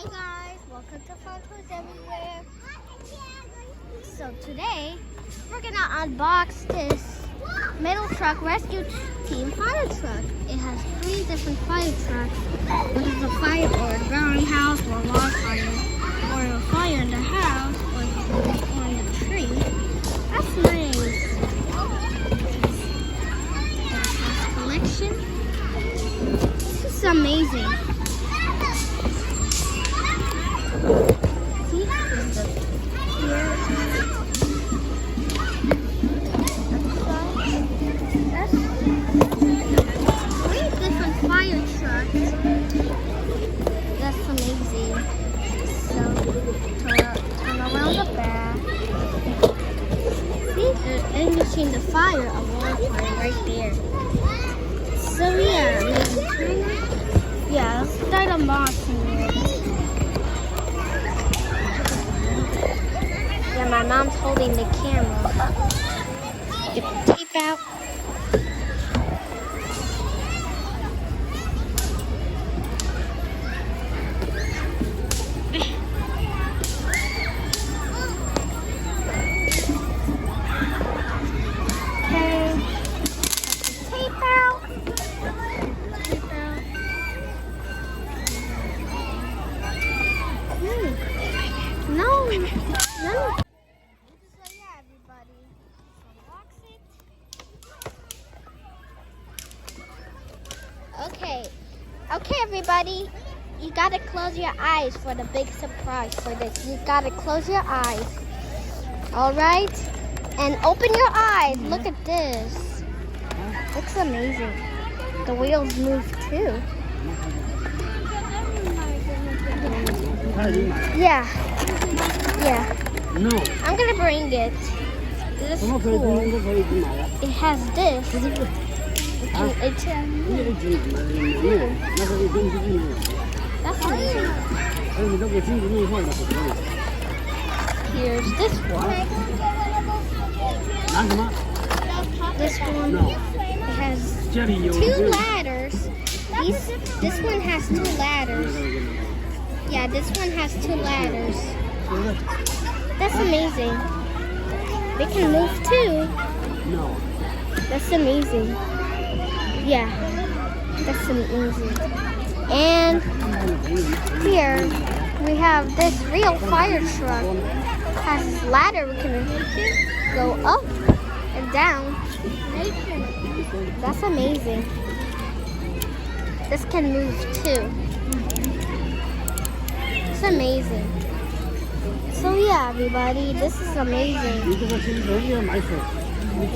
Hi guys, welcome to Fun Toys Everywhere. So today we're gonna unbox this metal truck rescue team fire truck. It has 3 different fire trucks. One is a fire or a burning house or a log fire, or a fire in the house or in the tree. That's nice. Collection. This is amazing. That's amazing. So turn around the back. See, and you see the fire, a wall fire right there. So yeah, maybe turn it. Yeah, let's start unboxing it. Yeah, my mom's holding the camera. Get the tape out. No. So yeah, everybody, unbox it. Okay, everybody, you gotta close your eyes for the big surprise for this. You gotta close your eyes. All right, and open your eyes. Look at this. Looks amazing. The wheels move too. Yeah. No. I'm gonna bring it. This is cool. It has this. That's amazing. Here's this one. This one has 2 ladders. This one has 2 ladders. Yeah, this one has 2 ladders. That's amazing. They can move too. No. That's amazing. Yeah, that's amazing. And here we have this real fire truck. Has this ladder we can go up and down. That's amazing. This can move too. It's amazing. So yeah, everybody, this is amazing.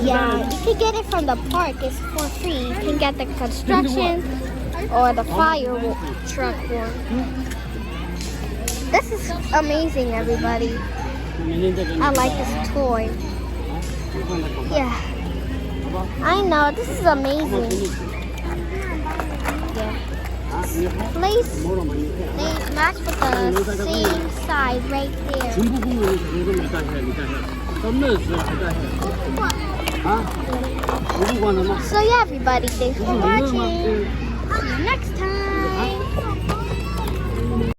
Yeah, you can get it from the park. It's for free. You can get the construction or the fire truck one. This is amazing, everybody. I like this toy. Yeah, I know, this is amazing. Yeah. Place, they match with the same size right there. So yeah, everybody, thanks for watching. See you next time.